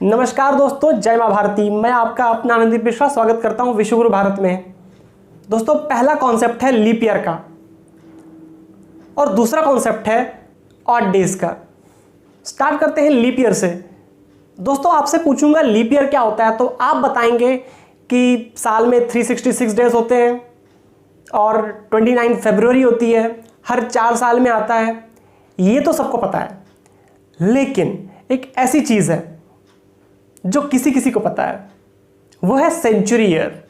नमस्कार दोस्तों, जय मां भारती। मैं आपका अपना आनंदीप मिश्रा स्वागत करता हूं विश्वगुरु भारत में। दोस्तों, पहला कॉन्सेप्ट है लीप ईयर का और दूसरा कॉन्सेप्ट है ऑड डेज का। स्टार्ट करते हैं लीप ईयर से। दोस्तों, आपसे पूछूंगा लीप ईयर क्या होता है, तो आप बताएंगे कि साल में 366 डेज होते हैं और 29 फरवरी होती है, हर 4 साल में आता है। ये तो सबको पता है, लेकिन एक ऐसी चीज़ है जो किसी किसी को पता है, वो है सेंचुरी ईयर।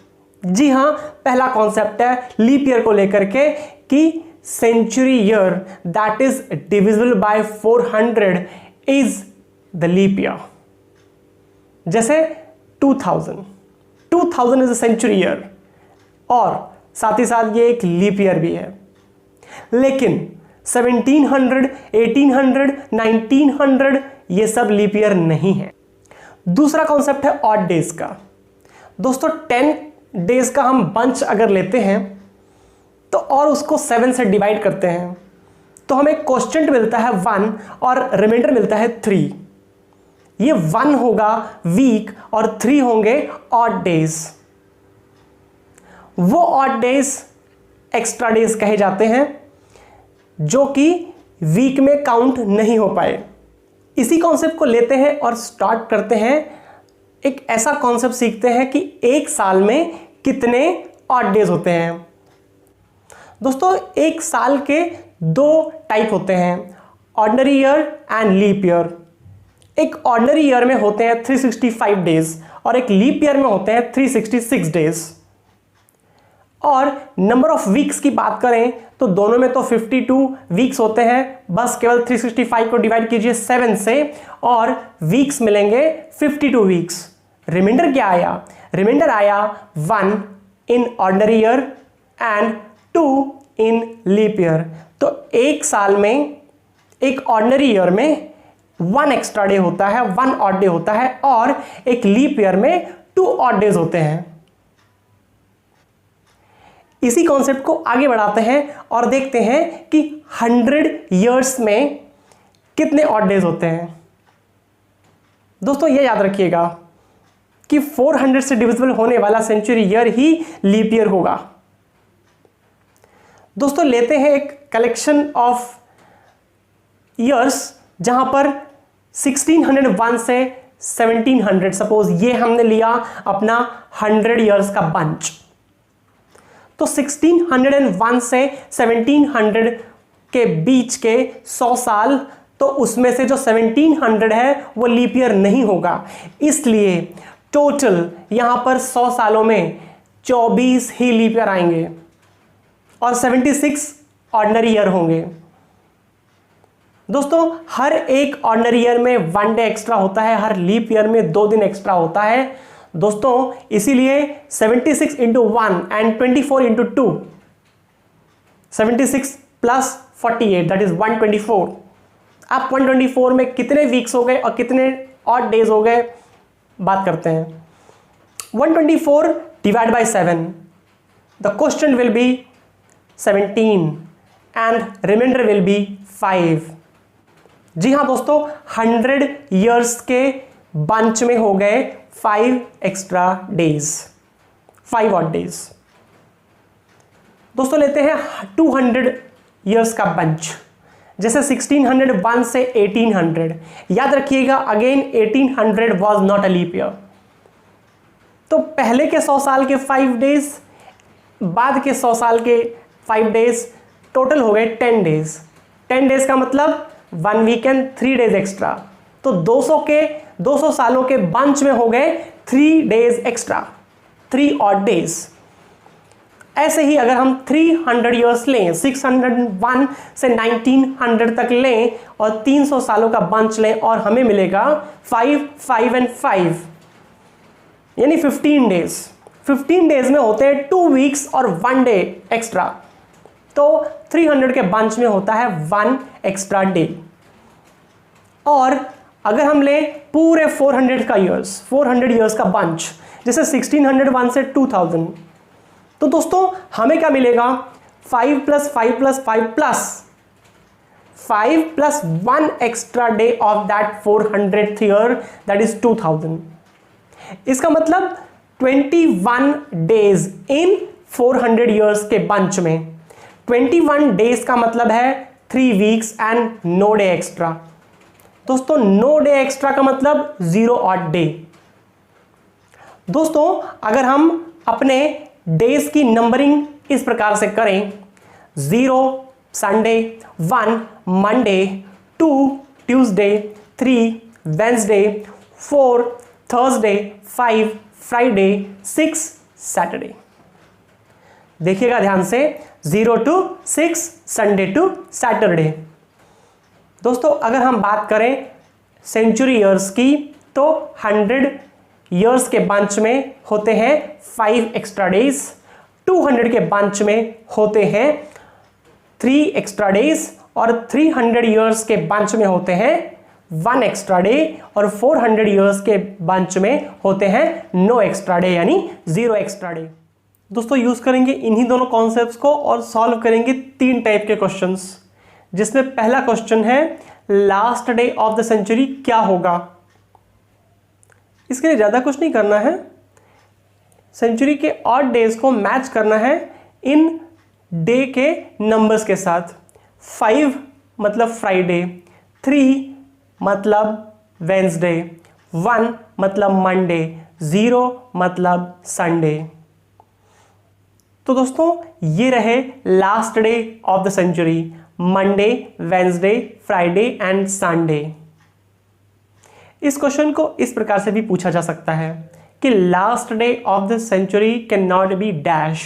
जी हाँ, पहला कॉन्सेप्ट है लीप ईयर को लेकर के कि century year that is divisible by 400 is the leap year. जैसे 2000 इज अ सेंचुरी ईयर और साथ ही साथ ये एक लीप ईयर भी है। लेकिन 1700, 1800, 1900 ये सब लीप ईयर नहीं है। दूसरा कॉन्सेप्ट है ऑड डेज का। दोस्तों, 10 डेज का हम बंच अगर लेते हैं तो और उसको 7 से डिवाइड करते हैं तो हमें क्वोशिएंट मिलता है 1 और रिमाइंडर मिलता है 3। ये 1 होगा वीक और 3 होंगे ऑड डेज। वो ऑड डेज एक्स्ट्रा डेज कहे जाते हैं जो कि वीक में काउंट नहीं हो पाए। इसी कॉन्सेप्ट को लेते हैं और स्टार्ट करते हैं। एक ऐसा कॉन्सेप्ट सीखते हैं कि एक साल में कितने ऑड डेज होते हैं। दोस्तों, एक साल के 2 टाइप होते हैं, ordinary year and leap year. एक ऑर्डिनरी ईयर में होते हैं 365 डेज और एक लीप ईयर में होते हैं 366 डेज। और नंबर ऑफ वीक्स की बात करें तो दोनों में तो 52 वीक्स होते हैं, बस केवल 365 को डिवाइड कीजिए 7 से और वीक्स मिलेंगे 52 वीक्स। रिमाइंडर क्या आया? रिमाइंडर आया 1 in ordinary year and 2 in leap year. तो एक साल में, एक ऑर्डिनरी ईयर में 1 एक्स्ट्रा डे होता है, 1 ऑड डे होता है और एक लीप ईयर में 2 ऑड डेज होते हैं। इसी कॉन्सेप्ट को आगे बढ़ाते हैं और देखते हैं कि 100 इयर्स में कितने ऑड डेज होते हैं। दोस्तों, ये याद रखिएगा कि 400 से डिविजिबल होने वाला सेंचुरी ईयर ही लीप ईयर होगा। दोस्तों, लेते हैं एक कलेक्शन ऑफ ईयर्स जहां पर 1601 से 1700, सपोज ये हमने लिया अपना 100 इयर्स का बंच। तो 1601 से 1700 के बीच के 100 साल, तो उसमें से जो 1700 है वो लीप ईयर नहीं होगा। इसलिए टोटल यहां पर 100 सालों में 24 ही लीप ईयर आएंगे और 76 ऑर्डिनरी ईयर होंगे। दोस्तों, हर एक ऑर्डिनरी ईयर में 1 डे एक्स्ट्रा होता है, हर लीप ईयर में 2 दिन एक्स्ट्रा होता है। दोस्तों, इसीलिए 76 into 1 and 24 into 2, 76 plus 48 that is 124। आप 124 में कितने वीक्स हो गए और कितने ऑड डेज हो गए बात करते हैं। 124 divide by 7, the question will be 17 and remainder will be 5। जी हाँ दोस्तों, 100 इयर्स के बंच में हो गए 5 एक्स्ट्रा डेज, 5 ऑड डेज। दोस्तों, लेते हैं 200 इयर्स का बंच। जैसे 1601 से 1800, याद रखिएगा again 1800 was not a leap year. तो पहले के 100 साल के 5 डेज, बाद के 100 साल के 5 डेज, टोटल हो गए 10 डेज। 10 डेज का मतलब 1 वीक एंड 3 डेज एक्स्ट्रा। तो 200 सालों के बंच में हो गए 3 डेज एक्स्ट्रा, 3 ऑड डेज। ऐसे ही अगर हम 300 इयर्स लें, 601 से 1900 तक लें और 300 सालों का बंच लें और हमें मिलेगा 5, 5 एंड 5 यानी 15 डेज। 15 डेज में होते हैं 2 वीक्स और 1 डे एक्स्ट्रा। तो 300 के बंच में होता है 1 एक्स्ट्रा डे। और अगर हम लें पूरे 400 का ईयर्स, 400 ईयर्स का बंच, जैसे 1601 से 2000, तो दोस्तों हमें क्या मिलेगा? 5 plus 5 plus 5 plus 5 plus 1 extra day of that 400th year, that is 2000. इसका मतलब 21 days in 400 years के बंच में 21 days का मतलब है 3 weeks and no day extra. दोस्तों no day extra का मतलब 0 odd day. दोस्तों अगर हम अपने डेज की नंबरिंग इस प्रकार से करें 0 Sunday, 1 Monday, 2 Tuesday, 3 Wednesday, 4 Thursday, 5 Friday, 6 Saturday. देखिएगा ध्यान से 0 to 6 संडे टू सैटरडे. दोस्तों अगर हम बात करें सेंचुरी ईयर्स की तो 100 ईयर्स के बंच में होते हैं 5 एक्स्ट्रा डेज, 200 के बंच में होते हैं 3 एक्स्ट्रा डेज और 300 ईयर्स के बंच में होते हैं 1 एक्स्ट्रा डे और 400 ईयर्स के बंच में होते हैं नो एक्स्ट्रा डे यानी 0 एक्स्ट्रा डे. दोस्तों यूज करेंगे इन्हीं दोनों कॉन्सेप्ट्स को और सॉल्व करेंगे 3 टाइप के क्वेश्चंस, जिसमें पहला क्वेश्चन है last day of the century क्या होगा. इसके लिए ज़्यादा कुछ नहीं करना है, सेंचुरी के ऑड डेज को मैच करना है इन डे के नंबर्स के साथ. 5 मतलब फ्राइडे, 3 मतलब वेंसडे, 1 मतलब मंडे, 0 मतलब संडे. तो दोस्तों ये रहे last day of the century, Monday, Wednesday, Friday and Sunday. इस क्वेश्चन को इस प्रकार से भी पूछा जा सकता है कि last day of the century can not be dash.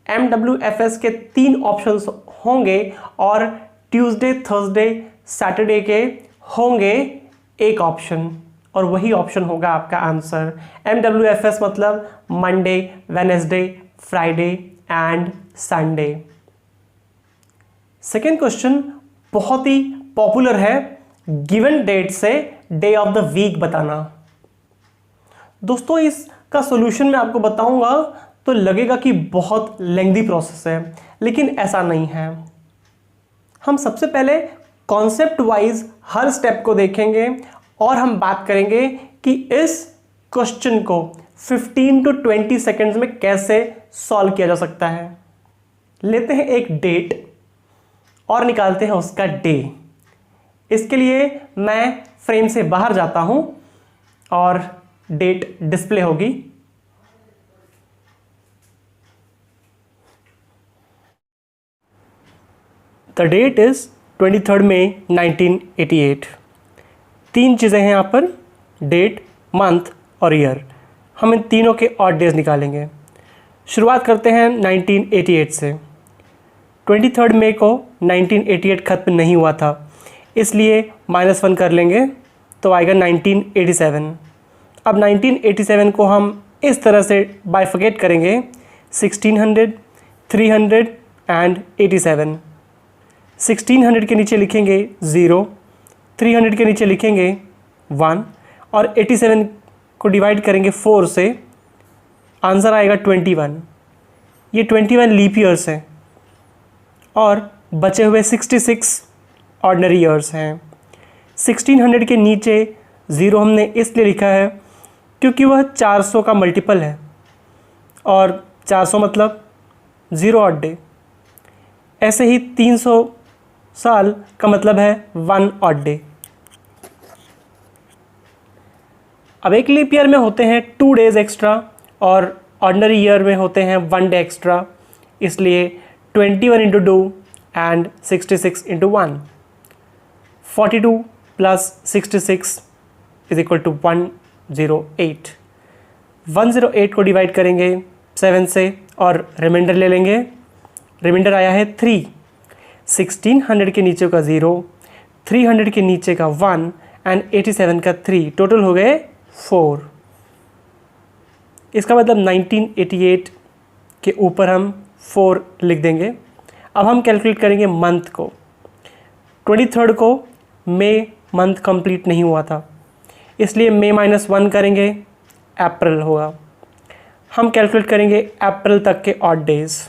MWFS के 3 ऑप्शंस होंगे और ट्यूसडे, थर्सडे, सैटरडे के होंगे एक ऑप्शन और वही ऑप्शन होगा आपका आंसर. MWFS मतलब Monday, Wednesday, Friday and Sunday. Second question बहुत ही पॉपुलर है, गिवन डेट से डे ऑफ द वीक बताना. दोस्तों इसका सॉल्यूशन मैं आपको बताऊंगा तो लगेगा कि बहुत लेंथी प्रोसेस है, लेकिन ऐसा नहीं है. हम सबसे पहले कॉन्सेप्ट वाइज हर स्टेप को देखेंगे और हम बात करेंगे कि इस क्वेश्चन को 15 to 20 सेकेंड्स में कैसे सॉल्व किया जा सकता है. लेते हैं एक डेट और निकालते हैं उसका डे. इसके लिए मैं फ्रेम से बाहर जाता हूं और डेट डिस्प्ले होगी. द डेट इज 23 मई 1988. 3 चीज़ें हैं यहाँ पर, डेट, मंथ और ईयर. हम इन तीनों के ऑड डेज निकालेंगे. शुरुआत करते हैं 1988 से. 23 मई को 1988 खत्म नहीं हुआ था, इसलिए -1 कर लेंगे तो आएगा 1987. अब 1987 को हम इस तरह से बाइफिकेट करेंगे 1600, 300 एंड 87. 1600 के नीचे लिखेंगे 0, 300 के नीचे लिखेंगे 1 और 87 को डिवाइड करेंगे 4 से, आंसर आएगा 21. ये 21 लीप ईयर्स हैं और बचे हुए 66 ऑर्डिनरी ईयर्स हैं. 1600 के नीचे 0 हमने इसलिए लिखा है क्योंकि वह 400 का मल्टीपल है और 400 मतलब 0 ऑड डे. ऐसे ही 300 साल का मतलब है 1 ऑड डे. अब एक लीप ईयर में होते हैं 2 डेज एक्स्ट्रा और ऑर्डिनरी ईयर में होते हैं 1 डे एक्स्ट्रा, इसलिए 21 into 2 and 66 into 1. 42 plus 66 is equal to 108. 108 को डिवाइड करेंगे 7 से और रिमाइंडर ले लेंगे. रिमाइंडर आया है 3. 1600 के नीचे का 0, 300 के नीचे का 1 एंड 87 का 3, टोटल हो गए 4. इसका मतलब 1988 के ऊपर हम 4 लिख देंगे. अब हम कैलकुलेट करेंगे मंथ को. 23 को मई मंथ कंप्लीट नहीं हुआ था, इसलिए मई -1 करेंगे, अप्रैल होगा. हम कैलकुलेट करेंगे अप्रैल तक के ऑड डेज.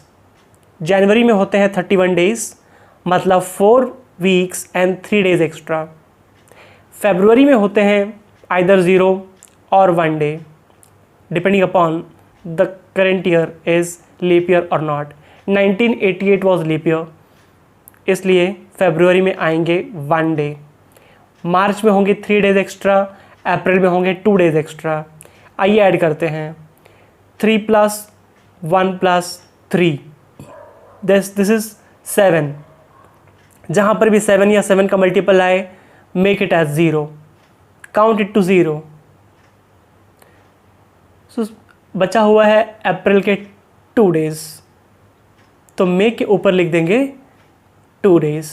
जनवरी में होते हैं 31 डेज, मतलब 4 वीक्स एंड 3 days एक्स्ट्रा। फरवरी में होते हैं आइदर 0 और 1 day depending upon the current year is leap year और नॉट। 1988 वॉज लीप ईयर, इसलिए फरवरी में आएंगे 1 day। मार्च में होंगे 3 days एक्स्ट्रा, अप्रैल में होंगे 2 days एक्स्ट्रा। आइए ऐड करते हैं 3 + 1 + 3, दिस इज 7। जहाँ पर भी 7 या 7 का मल्टीपल आए make it as 0, count it to 0। So बचा हुआ है अप्रैल के 2 days, तो मे के ऊपर लिख देंगे 2 days।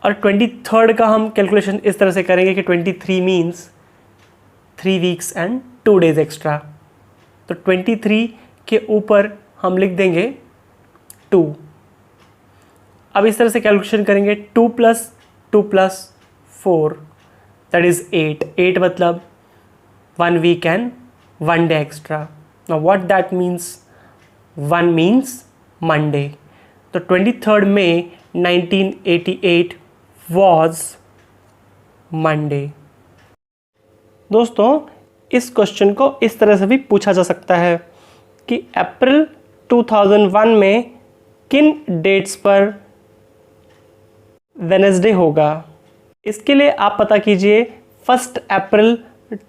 और 23rd का हम कैलकुलेशन इस तरह से करेंगे कि 23 means 3 weeks and 2 days extra. तो 23 के ऊपर हम लिख देंगे 2। अब इस तरह से कैलकुलेशन करेंगे 2 + 2 + 4 दैट इज 8। 8 मतलब 1 week and 1 day extra. Now what that means? 1 means Monday। तो 23rd May 1988 was Monday। दोस्तों, इस क्वेश्चन को इस तरह से भी पूछा जा सकता है कि अप्रैल 2001 में किन डेट्स पर वेडनेसडे होगा। इसके लिए आप पता कीजिए 1 अप्रैल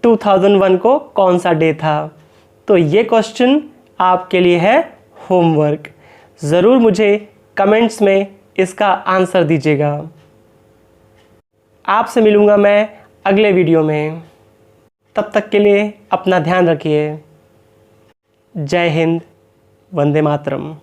2001 को कौन सा डे था। तो ये क्वेश्चन आपके लिए है होमवर्क। ज़रूर मुझे कमेंट्स में इसका आंसर दीजिएगा। आपसे मिलूँगा मैं अगले वीडियो में। तब तक के लिए अपना ध्यान रखिए। जय हिंद, वंदे मातरम।